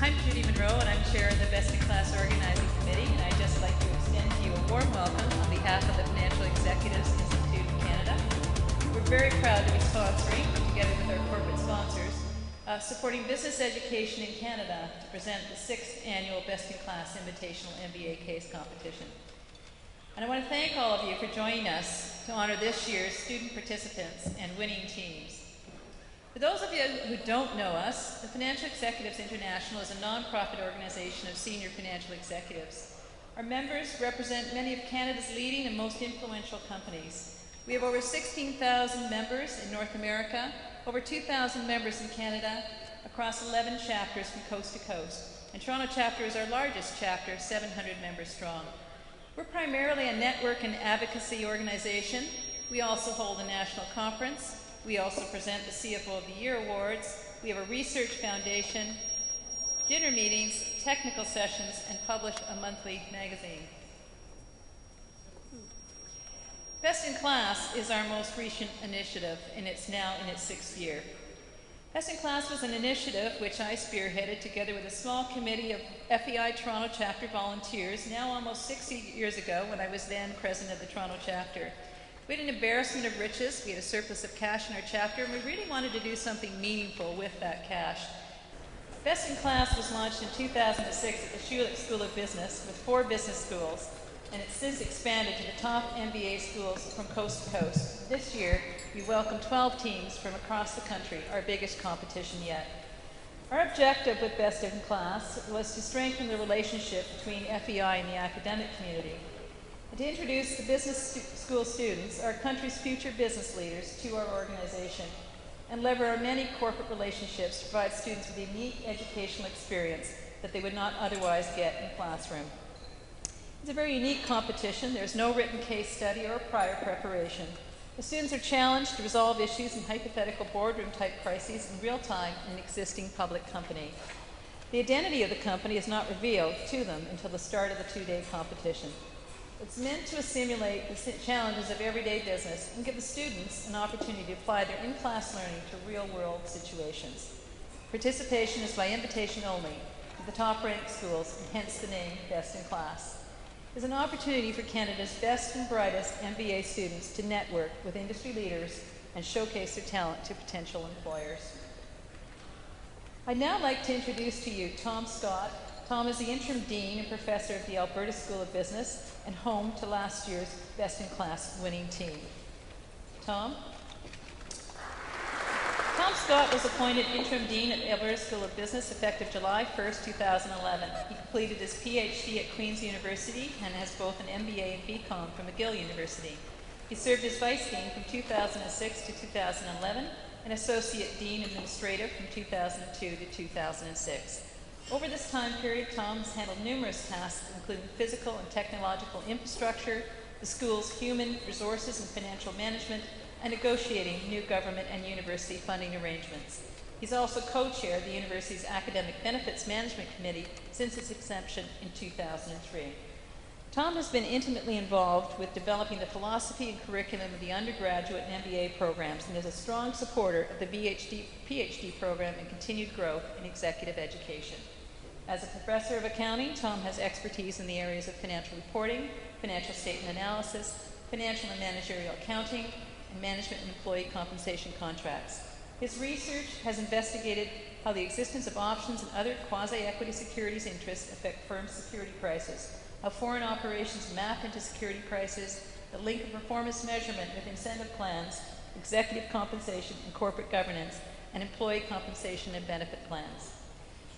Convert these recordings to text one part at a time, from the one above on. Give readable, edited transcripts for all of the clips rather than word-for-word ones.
I'm Judy Monroe, and I'm chair of the Best in Class Organizing Committee, and I'd just like to extend to you a warm welcome on behalf of the Financial Executives Institute of Canada. We're very proud to be sponsoring, together with our corporate sponsors, supporting business education in Canada to present the 6th annual Best in Class Invitational MBA case competition. And I want to thank all of you for joining us to honor this year's student participants and winning teams. For those of you who don't know us, the Financial Executives International is a non-profit organization of senior financial executives. Our members represent many of Canada's leading and most influential companies. We have over 16,000 members in North America, over 2,000 members in Canada, across 11 chapters from coast to coast. And Toronto chapter is our largest chapter, 700 members strong. We're primarily a network and advocacy organization. We also hold a national conference. We also present the CFO of the Year Awards. We have a research foundation, dinner meetings, technical sessions, and publish a monthly magazine. Best in Class is our most recent initiative, and it's now in its 6th year. Best in Class was an initiative which I spearheaded together with a small committee of FEI Toronto chapter volunteers, now almost 60 years ago when I was then president of the Toronto chapter. We had an embarrassment of riches. We had a surplus of cash in our chapter, and we really wanted to do something meaningful with that cash. Best in Class was launched in 2006 at the Schulich School of Business with 4 business schools, and it's since expanded to the top MBA schools from coast to coast. This year, we welcome 12 teams from across the country, our biggest competition yet. Our objective with Best in Class was to strengthen the relationship between FEI and the academic community, and to introduce the business school students, our country's future business leaders, to our organization, and lever our many corporate relationships to provide students with a unique educational experience that they would not otherwise get in the classroom. It's a very unique competition. There's no written case study or prior preparation. The students are challenged to resolve issues in hypothetical boardroom-type crises in real time in an existing public company. The identity of the company is not revealed to them until the start of the 2-day competition. It's meant to simulate the challenges of everyday business and give the students an opportunity to apply their in-class learning to real-world situations. Participation is by invitation only to the top-ranked schools, and hence the name Best in Class. It's an opportunity for Canada's best and brightest MBA students to network with industry leaders and showcase their talent to potential employers. I'd now like to introduce to you Tom Scott. Tom is the interim dean and professor of the Alberta School of Business and home to last year's Best in Class winning team. Tom? Tom Scott was appointed interim dean at the Alberta School of Business effective July 1st, 2011. He completed his PhD at Queen's University and has both an MBA and BCom from McGill University. He served as vice dean from 2006 to 2011 and associate dean administrative from 2002 to 2006. Over this time period, Tom has handled numerous tasks, including physical and technological infrastructure, the school's human resources and financial management, and negotiating new government and university funding arrangements. He's also co-chair of the university's Academic Benefits Management Committee since its inception in 2003. Tom has been intimately involved with developing the philosophy and curriculum of the undergraduate and MBA programs and is a strong supporter of the PhD program and continued growth in executive education. As a professor of accounting, Tom has expertise in the areas of financial reporting, financial statement analysis, financial and managerial accounting, and management and employee compensation contracts. His research has investigated how the existence of options and other quasi-equity securities interests affect firms' security prices, how foreign operations map into security prices, the link of performance measurement with incentive plans, executive compensation and corporate governance, and employee compensation and benefit plans.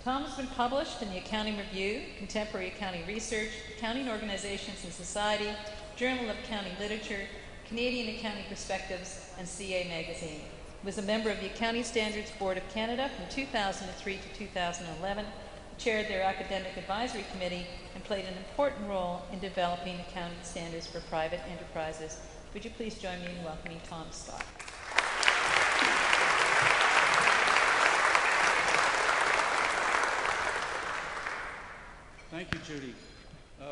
Tom has been published in the Accounting Review, Contemporary Accounting Research, Accounting Organizations and Society, Journal of Accounting Literature, Canadian Accounting Perspectives, and CA Magazine. He was a member of the Accounting Standards Board of Canada from 2003 to 2011, chaired their Academic Advisory Committee, and played an important role in developing accounting standards for private enterprises. Would you please join me in welcoming Tom Scott? Thank you, Judy.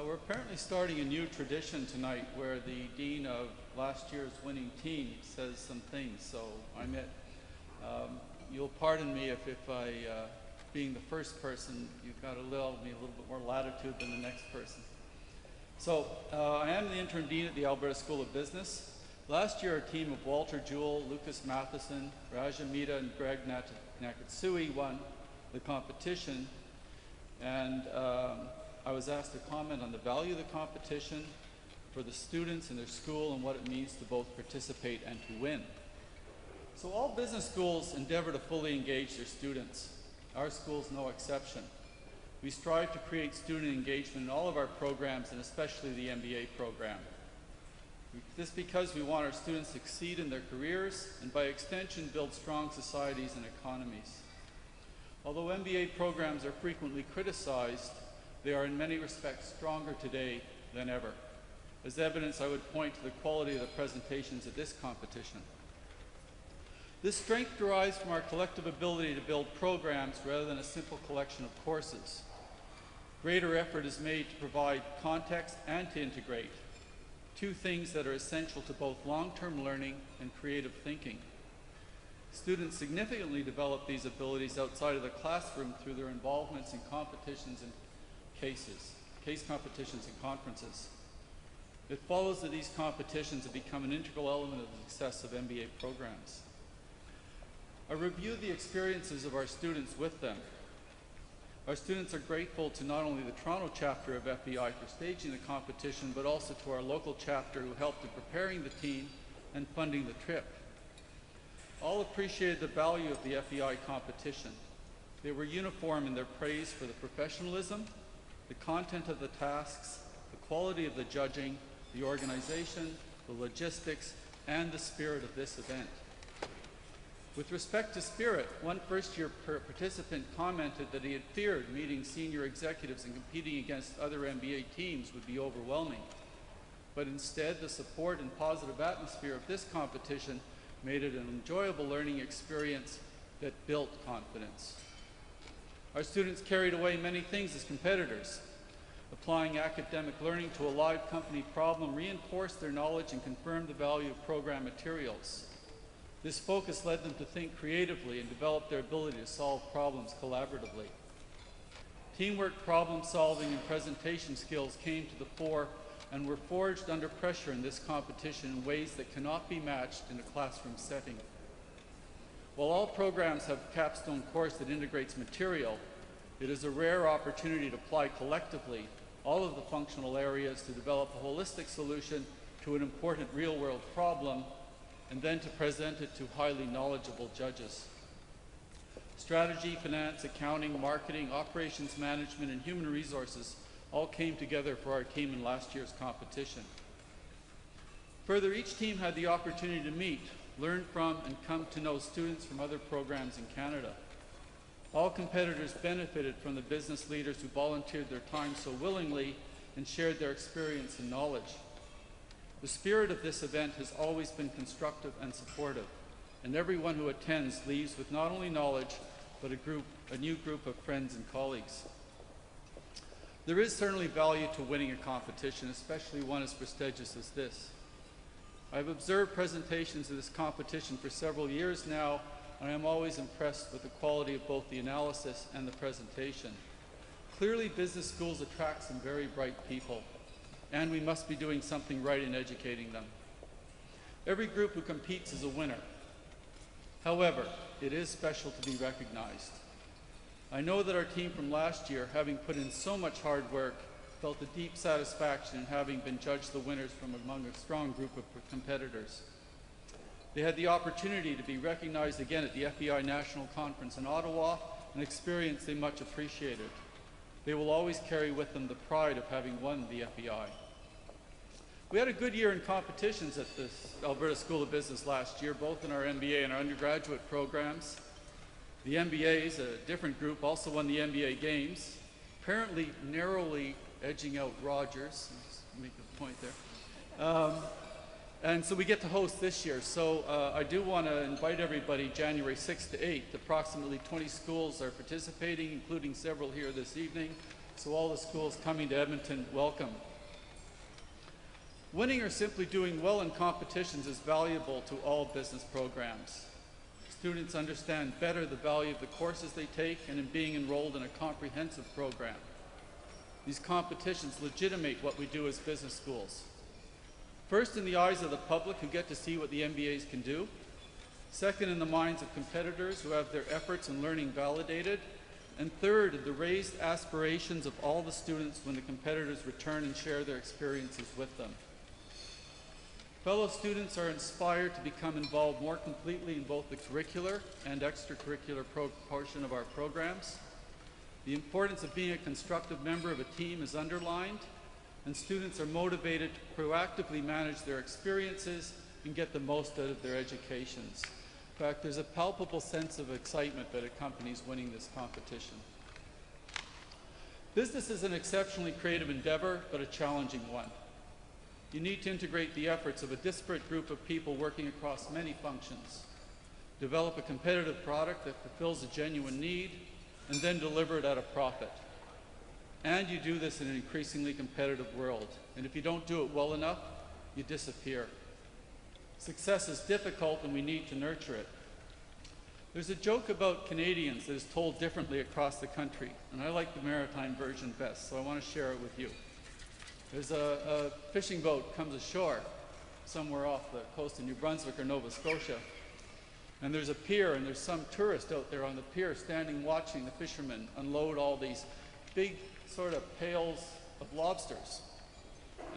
We're apparently starting a new tradition tonight where the dean of last year's winning team says some things. So you'll pardon me if I being the first person, you've got to allow me a little bit more latitude than the next person. So I am the interim dean at the Alberta School of Business. Last year, a team of Walter Jewell, Lucas Matheson, Raja Mehta, and Greg Nakatsui won the competition. And I was asked to comment on the value of the competition for the students in their school and what it means to both participate and to win. So all business schools endeavor to fully engage their students. Our school is no exception. We strive to create student engagement in all of our programs, and especially the MBA program. This is because we want our students to succeed in their careers and by extension build strong societies and economies. Although MBA programs are frequently criticized, they are in many respects stronger today than ever. As evidence, I would point to the quality of the presentations at this competition. This strength derives from our collective ability to build programs rather than a simple collection of courses. Greater effort is made to provide context and to integrate, two things that are essential to both long-term learning and creative thinking. Students significantly develop these abilities outside of the classroom through their involvements in competitions and case competitions and conferences. It follows that these competitions have become an integral element of the success of MBA programs. I reviewed the experiences of our students with them. Our students are grateful to not only the Toronto chapter of FEI for staging the competition, but also to our local chapter who helped in preparing the team and funding the trip. All appreciated the value of the FEI competition. They were uniform in their praise for the professionalism, the content of the tasks, the quality of the judging, the organization, the logistics, and the spirit of this event. With respect to spirit, one first-year participant commented that he had feared meeting senior executives and competing against other MBA teams would be overwhelming. But instead, the support and positive atmosphere of this competition made it an enjoyable learning experience that built confidence. Our students carried away many things as competitors. Applying academic learning to a live company problem reinforced their knowledge and confirmed the value of program materials. This focus led them to think creatively and develop their ability to solve problems collaboratively. Teamwork, problem solving, and presentation skills came to the fore and were forged under pressure in this competition in ways that cannot be matched in a classroom setting. While all programs have a capstone course that integrates material, it is a rare opportunity to apply collectively all of the functional areas to develop a holistic solution to an important real-world problem and then to present it to highly knowledgeable judges. Strategy, finance, accounting, marketing, operations management, and human resources all came together for our team in last year's competition. Further, each team had the opportunity to meet, learn from, and come to know students from other programs in Canada. All competitors benefited from the business leaders who volunteered their time so willingly and shared their experience and knowledge. The spirit of this event has always been constructive and supportive, and everyone who attends leaves with not only knowledge, but a new group of friends and colleagues. There is certainly value to winning a competition, especially one as prestigious as this. I've observed presentations of this competition for several years now, and I am always impressed with the quality of both the analysis and the presentation. Clearly, business schools attract some very bright people, and we must be doing something right in educating them. Every group who competes is a winner. However, it is special to be recognized. I know that our team from last year, having put in so much hard work, felt a deep satisfaction in having been judged the winners from among a strong group of competitors. They had the opportunity to be recognized again at the FEI National Conference in Ottawa, an experience they much appreciated. They will always carry with them the pride of having won the FEI. We had a good year in competitions at the Alberta School of Business last year, both in our MBA and our undergraduate programs. The MBAs, a different group, also won the MBA Games, apparently narrowly edging out Rogers. Just make a point there. And so we get to host this year. So I do want to invite everybody January 6th to 8th. Approximately 20 schools are participating, including several here this evening. So all the schools coming to Edmonton, welcome. Winning or simply doing well in competitions is valuable to all business programs. Students understand better the value of the courses they take and in being enrolled in a comprehensive program. These competitions legitimate what we do as business schools. First, in the eyes of the public who get to see what the MBAs can do. Second, in the minds of competitors who have their efforts in learning validated. And third, in the raised aspirations of all the students when the competitors return and share their experiences with them. Fellow students are inspired to become involved more completely in both the curricular and extracurricular portion of our programs. The importance of being a constructive member of a team is underlined, and students are motivated to proactively manage their experiences and get the most out of their educations. In fact, there's a palpable sense of excitement that accompanies winning this competition. Business is an exceptionally creative endeavor, but a challenging one. You need to integrate the efforts of a disparate group of people working across many functions, develop a competitive product that fulfills a genuine need, and then deliver it at a profit. And you do this in an increasingly competitive world. And if you don't do it well enough, you disappear. Success is difficult and we need to nurture it. There's a joke about Canadians that is told differently across the country, and I like the maritime version best, so I want to share it with you. There's a fishing boat comes ashore somewhere off the coast of New Brunswick or Nova Scotia, and there's a pier, and there's some tourist out there on the pier standing watching the fishermen unload all these big sort of pails of lobsters.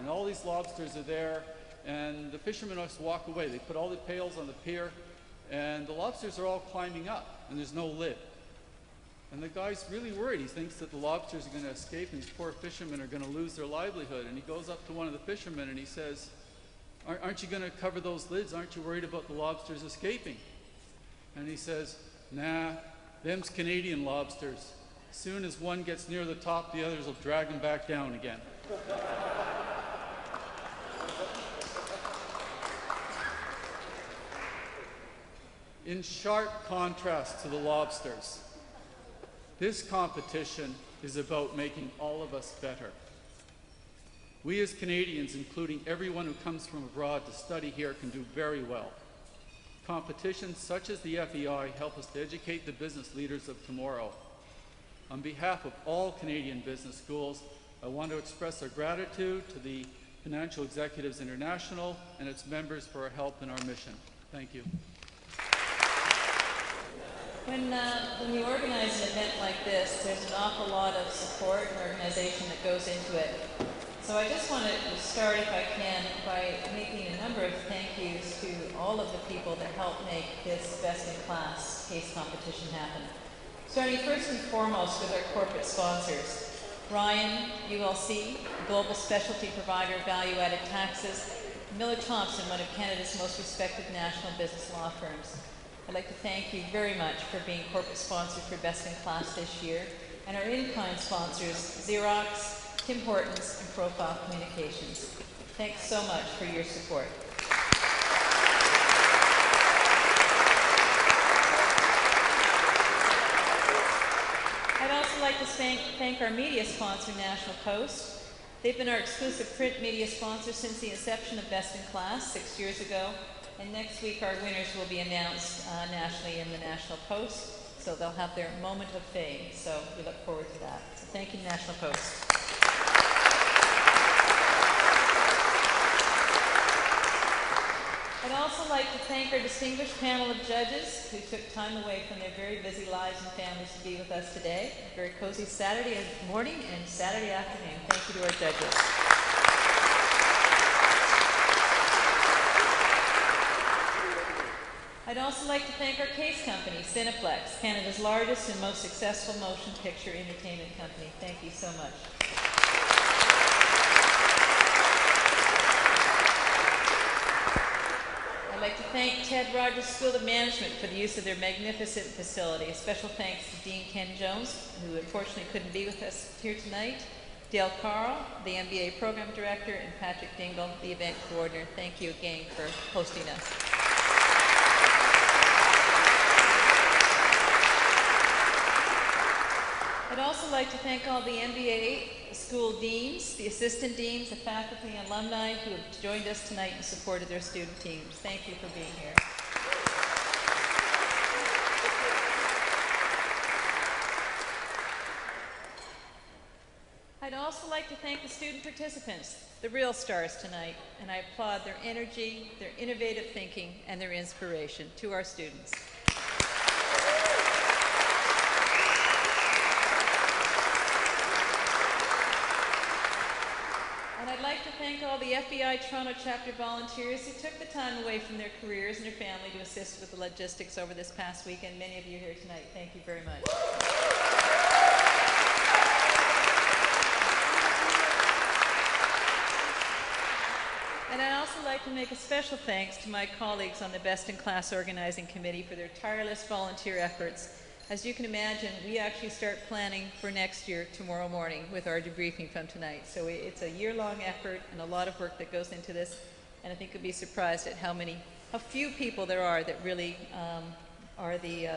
And all these lobsters are there, and the fishermen just walk away. They put all the pails on the pier, and the lobsters are all climbing up, and there's no lid. And the guy's really worried. He thinks that the lobsters are going to escape, and these poor fishermen are going to lose their livelihood. And he goes up to one of the fishermen and he says, aren't you going to cover those lids? Aren't you worried about the lobsters escaping? And he says, nah, them's Canadian lobsters. As soon as one gets near the top, the others will drag him back down again. In sharp contrast to the lobsters, this competition is about making all of us better. We as Canadians, including everyone who comes from abroad to study here, can do very well. Competitions such as the FEI help us to educate the business leaders of tomorrow. On behalf of all Canadian business schools, I want to express our gratitude to the Financial Executives International and its members for our help in our mission. Thank you. When we organize an event like this, there's an awful lot of support and organization that goes into it. So I just want to start, if I can, by making a number of thank yous to all of the people that helped make this best-in-class case competition happen. Starting first and foremost with our corporate sponsors. Ryan, ULC, global specialty provider of value-added taxes, Miller Thompson, one of Canada's most respected national business law firms. I'd like to thank you very much for being corporate sponsors for Best in Class this year, and our in-kind sponsors, Xerox, Tim Hortons, and Profile Communications. Thanks so much for your support. I'd also like to thank our media sponsor, National Post. They've been our exclusive print media sponsor since the inception of Best in Class 6 years ago. And next week, our winners will be announced nationally in the National Post, so they'll have their moment of fame. So we look forward to that. So thank you, National Post. I'd also like to thank our distinguished panel of judges who took time away from their very busy lives and families to be with us today. A very cozy Saturday morning and Saturday afternoon. Thank you to our judges. I'd also like to thank our case company, Cineplex, Canada's largest and most successful motion picture entertainment company. Thank you so much. I'd like to thank Ted Rogers School of Management for the use of their magnificent facility. A special thanks to Dean Ken Jones, who unfortunately couldn't be with us here tonight, Dale Carl, the MBA Program Director, and Patrick Dingle, the event coordinator. Thank you again for hosting us. I'd also like to thank all the MBA school deans, the assistant deans, the faculty and alumni who have joined us tonight and supported their student teams. Thank you for being here. thank the student participants, the real stars tonight, and I applaud their energy, their innovative thinking, and their inspiration. To our students. And I'd like to thank all the FBI Toronto chapter volunteers who took the time away from their careers and their family to assist with the logistics over this past week, and many of you here tonight. Thank you very much. And I'd also like to make a special thanks to my colleagues on the Best in Class Organizing Committee for their tireless volunteer efforts. As you can imagine, we actually start planning for next year tomorrow morning with our debriefing from tonight. So it's a year-long effort and a lot of work that goes into this. And I think you'll be surprised at how few people there are that really are the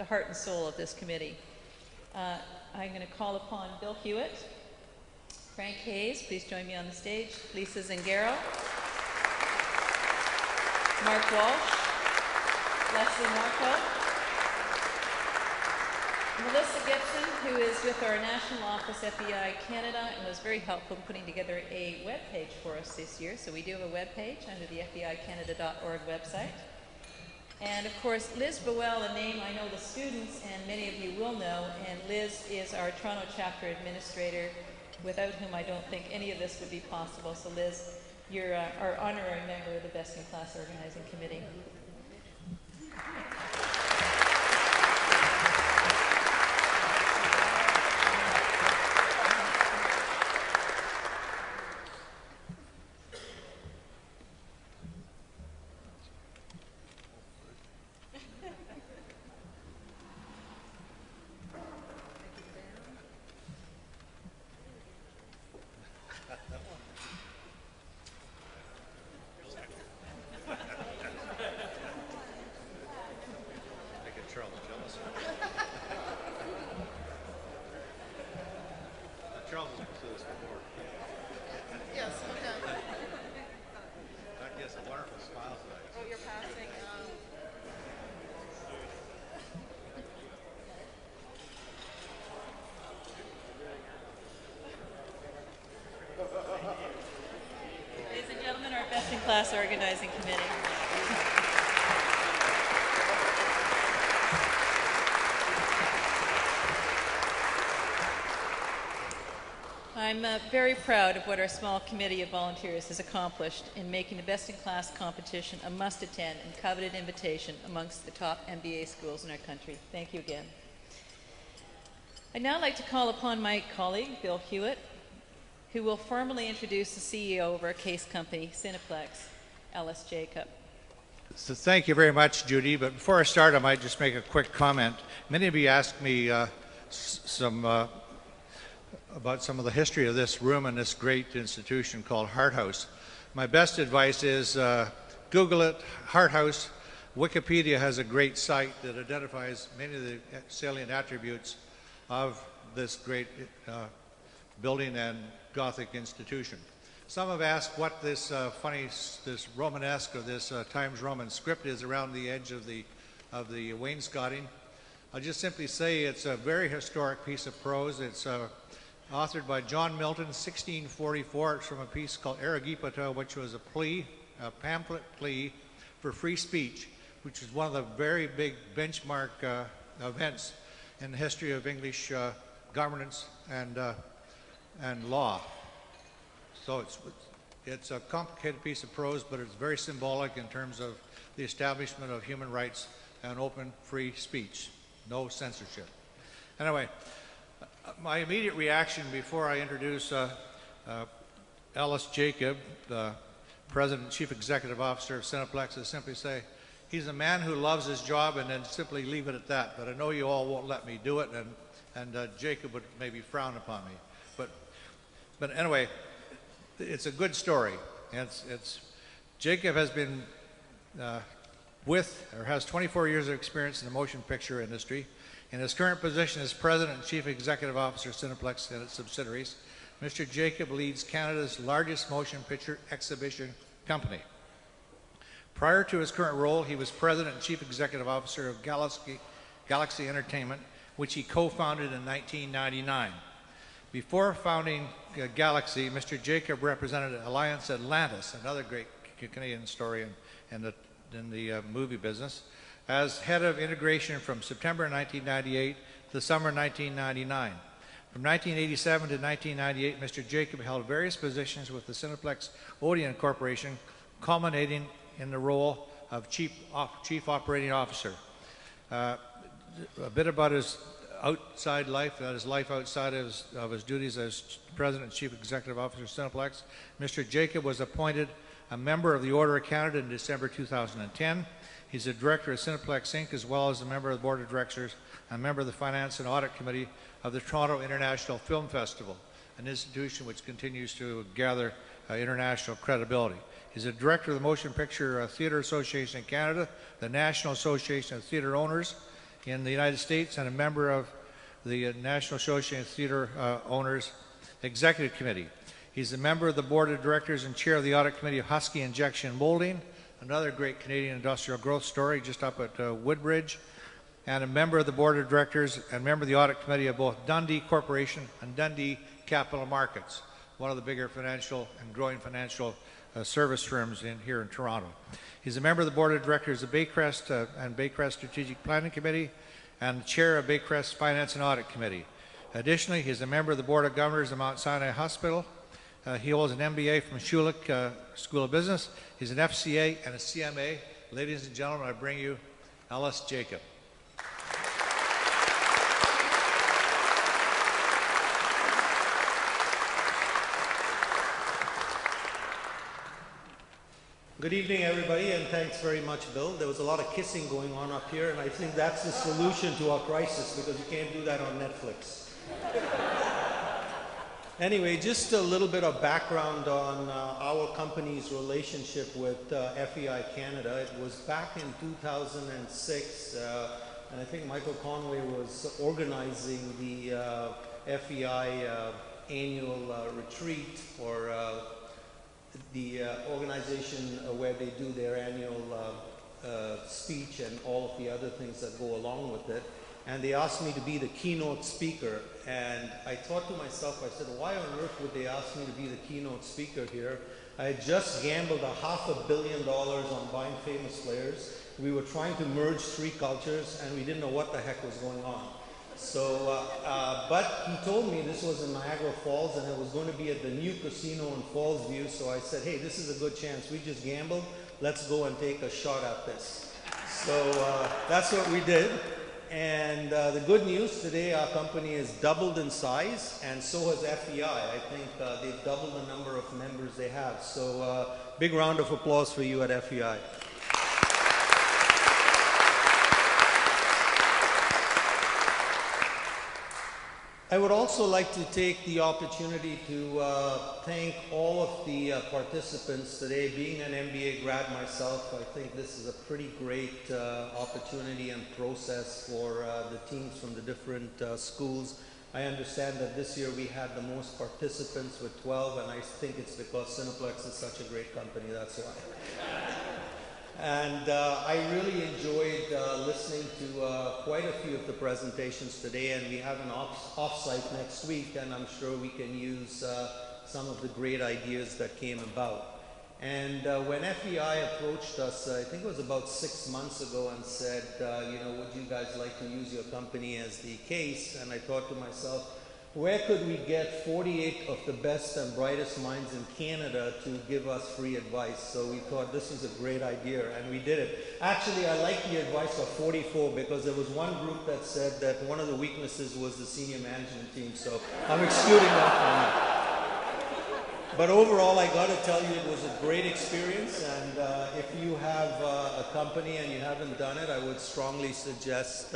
heart and soul of this committee. I'm going to call upon Bill Hewitt, Frank Hayes, please join me on the stage, Lisa Zingaro, Mark Walsh, Leslie Marco, Melissa Gibson, who is with our national office, FEI Canada, and was very helpful in putting together a web page for us this year. So we do have a web page under the FEICanada.org website. And of course, Liz Boel, a name I know the students and many of you will know, and Liz is our Toronto chapter administrator, without whom I don't think any of this would be possible. So Liz, you're our honorary member of the Best in Class Organizing Committee. Class Organizing Committee. I'm very proud of what our small committee of volunteers has accomplished in making the Best in Class competition a must-attend and coveted invitation amongst the top MBA schools in our country. Thank you again. I'd now like to call upon my colleague, Bill Hewitt, who will formally introduce the CEO of our case company, Cineplex, Ellis Jacob. So thank you very much, Judy. But before I start, I might just make a quick comment. Many of you asked me about some of the history of this room and this great institution called Hart House. My best advice is Google it, Hart House. Wikipedia has a great site that identifies many of the salient attributes of this great building and Gothic institution. Some have asked what this this Romanesque or this Times Roman script is around the edge of the wainscoting. I'll just simply say it's a very historic piece of prose. It's authored by John Milton, 1644. It's from a piece called Arigipata, which was a pamphlet plea for free speech, which is one of the very big benchmark events in the history of English governance and law. So it's a complicated piece of prose, but it's very symbolic in terms of the establishment of human rights and open, free speech, no censorship. Anyway, my immediate reaction before I introduce Ellis Jacob, the President and Chief Executive Officer of Cineplex, is simply say, he's a man who loves his job, and then simply leave it at that. But I know you all won't let me do it, and Jacob would maybe frown upon me. But anyway, it's a good story. Jacob has been has 24 years of experience in the motion picture industry. In his current position as President and Chief Executive Officer of Cineplex and its subsidiaries, Mr. Jacob leads Canada's largest motion picture exhibition company. Prior to his current role, he was President and Chief Executive Officer of Galaxy Entertainment, which he co-founded in 1999. Before founding Galaxy, Mr. Jacob represented Alliance Atlantis, another great Canadian story in the movie business, as head of integration from September 1998 to summer 1999. From 1987 to 1998, Mr. Jacob held various positions with the Cineplex Odeon Corporation, culminating in the role of Chief Operating Officer. A bit about his outside life, his life outside of his duties as President and Chief Executive Officer of Cineplex. Mr. Jacob was appointed a member of the Order of Canada in December 2010. He's a director of Cineplex Inc., as well as a member of the Board of Directors and a member of the Finance and Audit Committee of the Toronto International Film Festival, an institution which continues to gather international credibility. He's a director of the Motion Picture Theatre Association in Canada, the National Association of Theatre Owners in the United States, and a member of the National Association of Theatre Owners Executive Committee. He's a member of the Board of Directors and chair of the Audit Committee of Husky Injection Molding, another great Canadian industrial growth story just up at Woodbridge, and a member of the Board of Directors and member of the Audit Committee of both Dundee Corporation and Dundee Capital Markets, one of the bigger financial and growing financial service firms here in Toronto. He's a member of the Board of Directors of Baycrest and Baycrest Strategic Planning Committee and chair of Baycrest Finance and Audit Committee. Additionally, he's a member of the Board of Governors of Mount Sinai Hospital. He holds an MBA from Schulich School of Business. He's an FCA and a CMA. Ladies and gentlemen, I bring you Ellis Jacob. Good evening, everybody, and thanks very much, Bill. There was a lot of kissing going on up here, and I think that's the solution to our crisis, because you can't do that on Netflix. Anyway, just a little bit of background on our company's relationship with FEI Canada. It was back in 2006, and I think Michael Conway was organizing the FEI annual retreat, or the organization where they do their annual speech and all of the other things that go along with it. And they asked me to be the keynote speaker. And I thought to myself, I said, why on earth would they ask me to be the keynote speaker here? I had just gambled $500 million on buying famous players. We were trying to merge three cultures, and we didn't know what the heck was going on. So, but he told me this was in Niagara Falls, and it was going to be at the new casino in Falls View. So I said, hey, this is a good chance. We just gambled. Let's go and take a shot at this. So that's what we did. And the good news today, our company has doubled in size, and so has FEI. I think they've doubled the number of members they have. So big round of applause for you at FEI. I would also like to take the opportunity to thank all of the participants today. Being an MBA grad myself, I think this is a pretty great opportunity and process for the teams from the different schools. I understand that this year we had the most participants with 12, and I think it's because Cineplex is such a great company, that's why. And I really enjoyed listening to quite a few of the presentations today, and we have an off-site next week, and I'm sure we can use some of the great ideas that came about. And when FEI approached us, I think it was about 6 months ago, and said, you know, would you guys like to use your company as the case? And I thought to myself, where could we get 48 of the best and brightest minds in Canada to give us free advice? So we thought this is a great idea, and we did it. Actually, I like the advice of 44, because there was one group that said that one of the weaknesses was the senior management team, so I'm excluding that from it. But overall, I got to tell you, it was a great experience, and if you have a company and you haven't done it, I would strongly suggest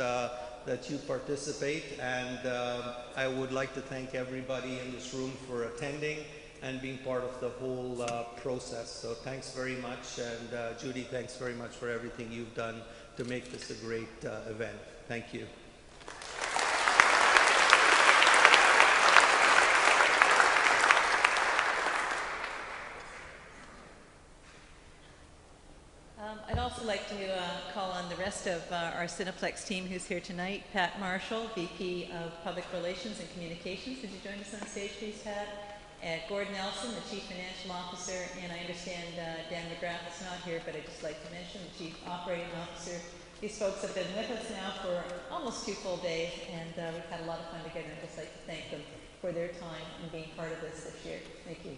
that you participate, and I would like to thank everybody in this room for attending and being part of the whole process. So thanks very much, and Judy, thanks very much for everything you've done to make this a great event. Thank you. I'd also like to call on the rest of our Cineplex team who's here tonight. Pat Marshall, VP of Public Relations and Communications. Would you join us on stage, please, Pat? Gordon Nelson, the Chief Financial Officer, and I understand Dan McGrath is not here, but I'd just like to mention the Chief Operating Officer. These folks have been with us now for almost 2 full days, and we've had a lot of fun together, and I'd just like to thank them for their time and being part of this year. Thank you.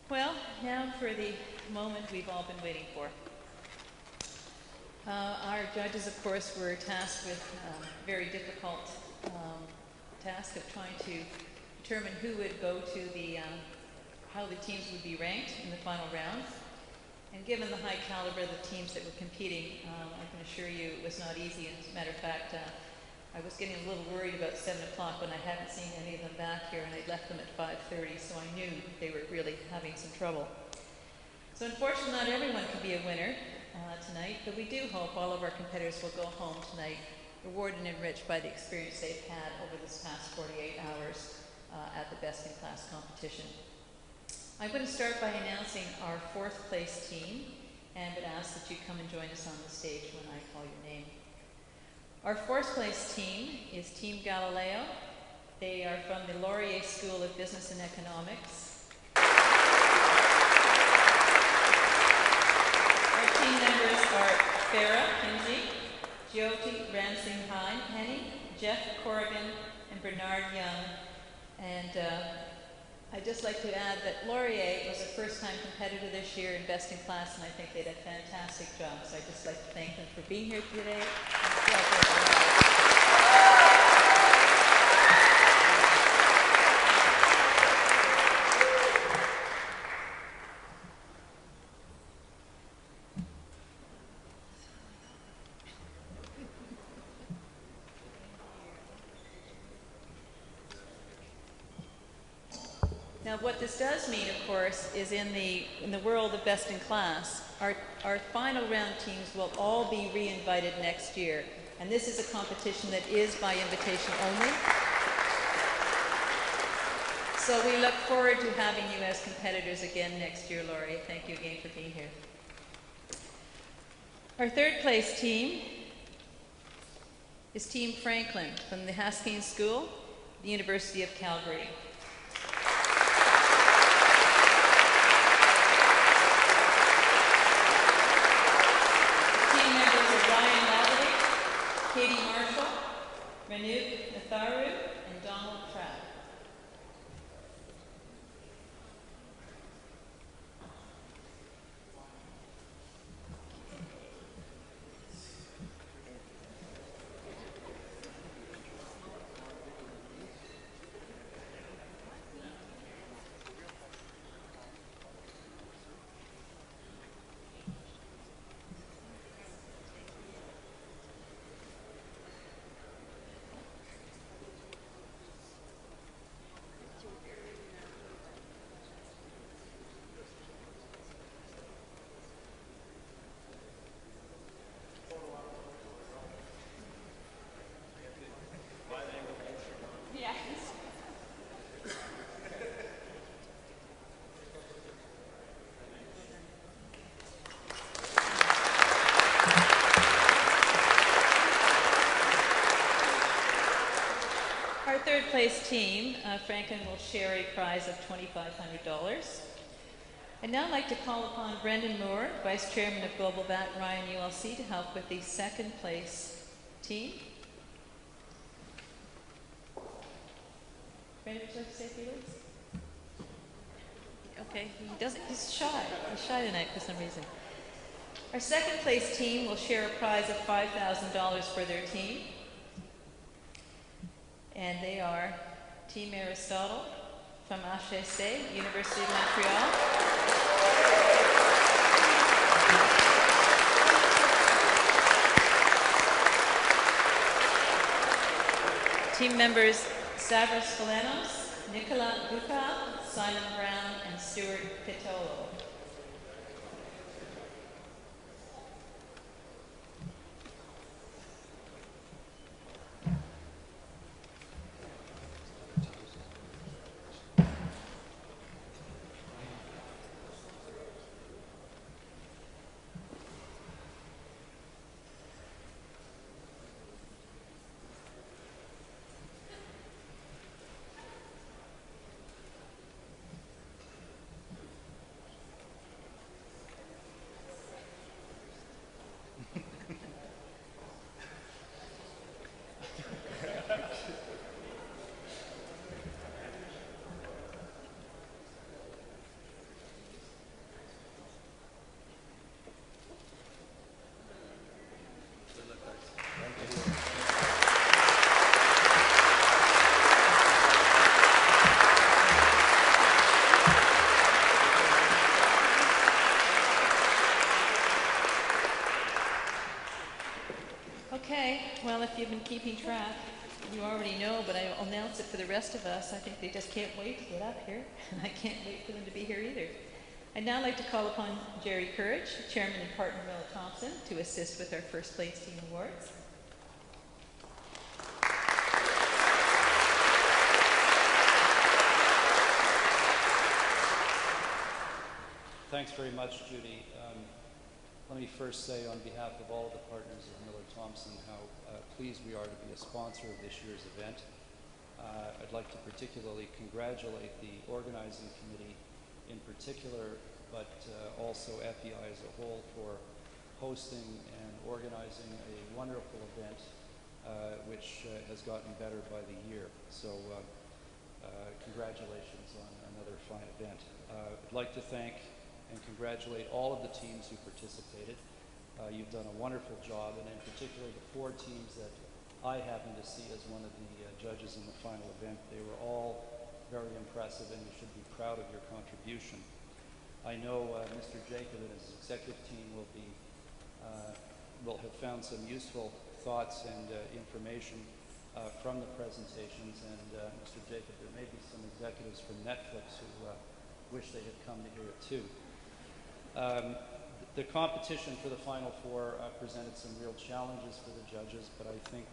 Well, now for the moment we've all been waiting for. Our judges, of course, were tasked with a very difficult task of trying to determine who would go to the, how the teams would be ranked in the final round. And given the high caliber of the teams that were competing, I can assure you it was not easy. As a matter of fact, I was getting a little worried about 7 o'clock when I hadn't seen any of them back here, and I'd left them at 5:30, so I knew they were really having some trouble. So unfortunately, not everyone could be a winner tonight, but we do hope all of our competitors will go home tonight, rewarded and enriched by the experience they've had over this past 48 hours at the Best in Class competition. I'm going to start by announcing our 4th place team, and would ask that you come and join us on the stage when I call your name. Our 4th place team is Team Galileo. They are from the Laurier School of Business and Economics. Our team members are Farah Kinsey, Jyoti Ransinghani, Jeff Corrigan, and Bernard Young. And I'd just like to add that Laurier was a first-time competitor this year in Best in Class, and I think they did a fantastic job. So I'd just like to thank them for being here today. Now, what this does mean, of course, is in the world of Best in Class, our final round teams will all be re-invited next year. And this is a competition that is by invitation only. So we look forward to having you as competitors again next year, Laurie. Thank you again for being here. Our 3rd place team is Team Franklin from the Haskins School, the University of Calgary. Katie Marshall, Ranouk Natharu, and Donald Trapp. Our 3rd place team, Franklin, will share a prize of $2,500. I'd now like to call upon Brendan Moore, Vice Chairman of Global VAT Ryan ULC, to help with the 2nd place team. Brendan, would you like to say a few words? Okay, he's shy. He's shy tonight for some reason. Our 2nd place team will share a prize of $5,000 for their team. And they are Team Aristotle from HEC, University of Montreal. Team members Stavros Falanos, Nicola Buka, Simon Brown, and Stuart Pitolo. Okay, well, if you've been keeping track, you already know, but I'll announce it for the rest of us. I think they just can't wait to get up here, and I can't wait for them to be here either. I'd now like to call upon Jerry Courage, Chairman and partner Willa Thompson, to assist with our first place team awards. Thanks very much, Judy. Let me first say on behalf of all of the partners of Miller Thompson how pleased we are to be a sponsor of this year's event. I'd like to particularly congratulate the organizing committee in particular, but also FEI as a whole for hosting and organizing a wonderful event which has gotten better by the year. So congratulations on another fine event. I'd like to thank and congratulate all of the teams who participated. You've done a wonderful job, and in particular the 4 teams that I happened to see as one of the judges in the final event. They were all very impressive, and you should be proud of your contribution. I know Mr. Jacob and his executive team will have found some useful thoughts and information from the presentations, and Mr. Jacob, there may be some executives from Netflix who wish they had come to hear it too. The competition for the Final Four presented some real challenges for the judges, but I think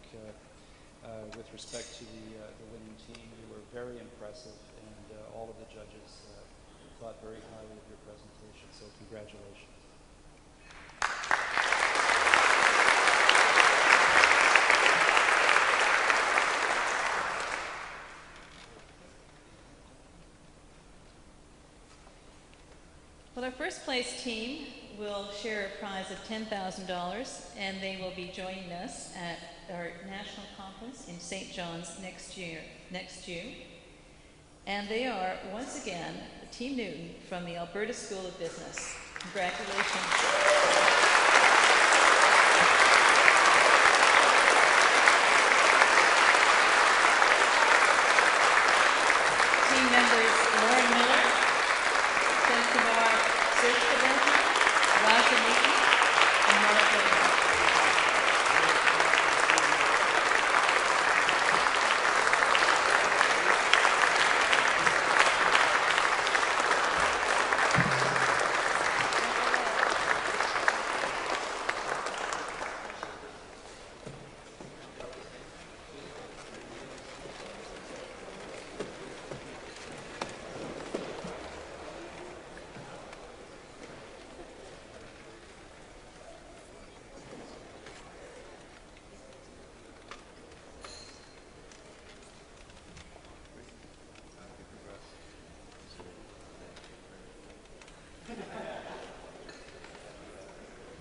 with respect to the winning team, you were very impressive, and all of the judges thought very highly of your presentation, so congratulations. Well, our first place team will share a prize of $10,000, and they will be joining us at our national conference in St. John's next June. And they are, once again, Team Newton from the Alberta School of Business. Congratulations. Team members Lauren Miller, Sensibar Search Prevention, Raja Niki, and Mark Later.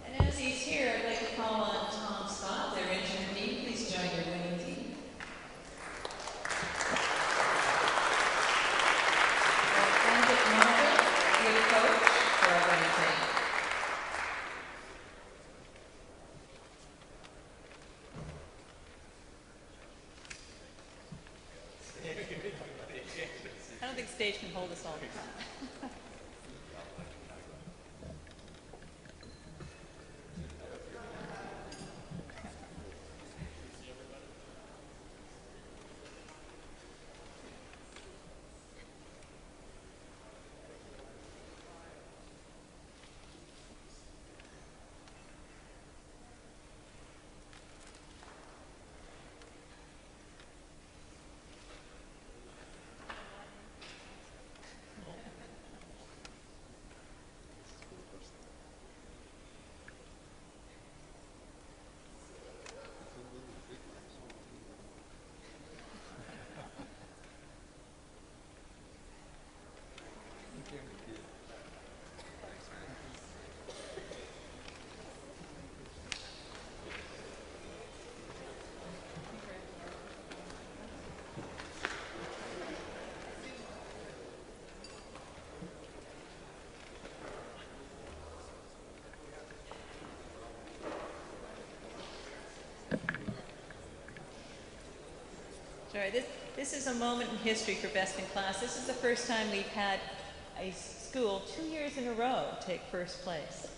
And as he's here, I'd like to call on Tom Scott, their interim dean. Please join your winning team. And Monica, your coach for our winning team. I don't think stage can hold us all the time. Sorry, this is a moment in history for Best in Class. This is the first time we've had a school 2 years in a row take first place.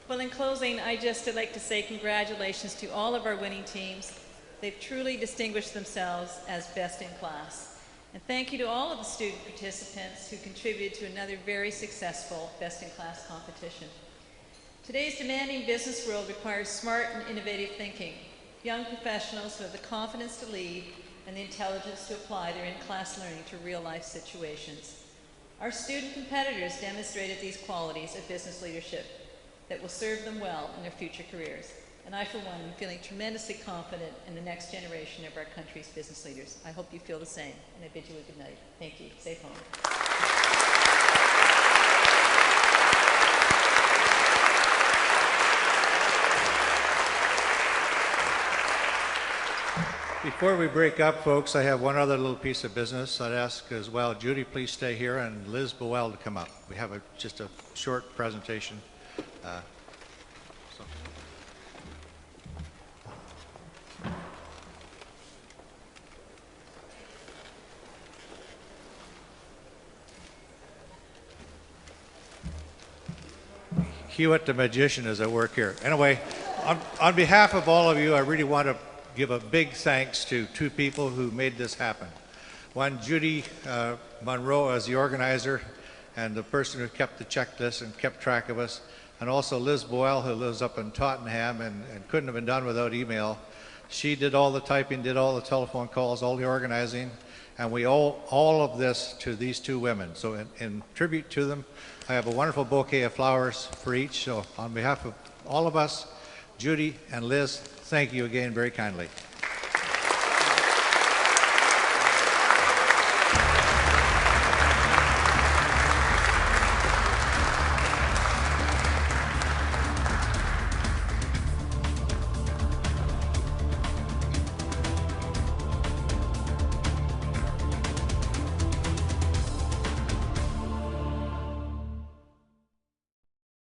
Well, in closing, I'd like to say congratulations to all of our winning teams. They've truly distinguished themselves as best in class. And thank you to all of the student participants who contributed to another very successful best in class competition. Today's demanding business world requires smart and innovative thinking, young professionals who have the confidence to lead and the intelligence to apply their in-class learning to real-life situations. Our student competitors demonstrated these qualities of business leadership that will serve them well in their future careers. And I, for one, am feeling tremendously confident in the next generation of our country's business leaders. I hope you feel the same, and I bid you a good night. Thank you. Safe home. Before we break up, folks, I have one other little piece of business. I'd ask as well, Judy, please stay here, and Liz Boel to come up. We have just a short presentation. Hewitt the magician is at work here. Anyway, on behalf of all of you, I really want to give a big thanks to two people who made this happen. One, Judy Monroe as the organizer and the person who kept the checklist and kept track of us, and also Liz Boyle, who lives up in Tottenham and couldn't have been done without email. She did all the typing, did all the telephone calls, all the organizing, and we owe all of this to these two women. So in tribute to them, I have a wonderful bouquet of flowers for each. So on behalf of all of us, Judy and Liz, thank you again very kindly.